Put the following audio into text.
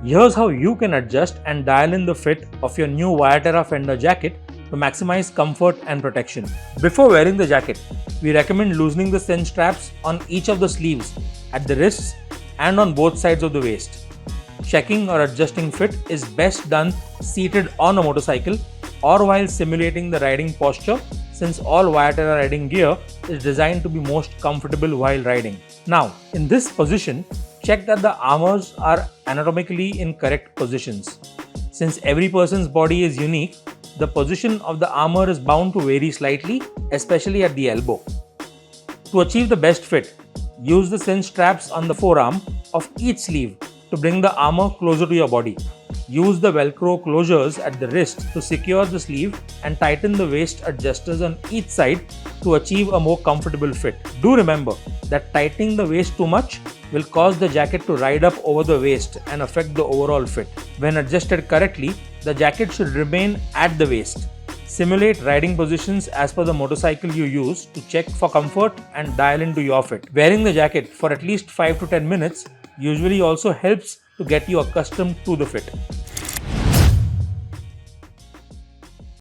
Here's how you can adjust and dial in the fit of your new ViaTerra Fender jacket to maximize comfort and protection. Before wearing the jacket, we recommend loosening the cinch straps on each of the sleeves, at the wrists, and on both sides of the waist. Checking or adjusting fit is best done seated on a motorcycle or while simulating the riding posture, since all ViaTerra riding gear is designed to be most comfortable while riding. Now, in this position, check that the armors are anatomically in correct positions. Since every person's body is unique, the position of the armor is bound to vary slightly, especially at the elbow. To achieve the best fit, use the cinch straps on the forearm of each sleeve to bring the armor closer to your body. Use the Velcro closures at the wrist to secure the sleeve and tighten the waist adjusters on each side to achieve a more comfortable fit. Do remember that tightening the waist too much will cause the jacket to ride up over the waist and affect the overall fit. When adjusted correctly, the jacket should remain at the waist. Simulate riding positions as per the motorcycle you use to check for comfort and dial into your fit. Wearing the jacket for at least 5 to 10 minutes usually also helps to get you accustomed to the fit.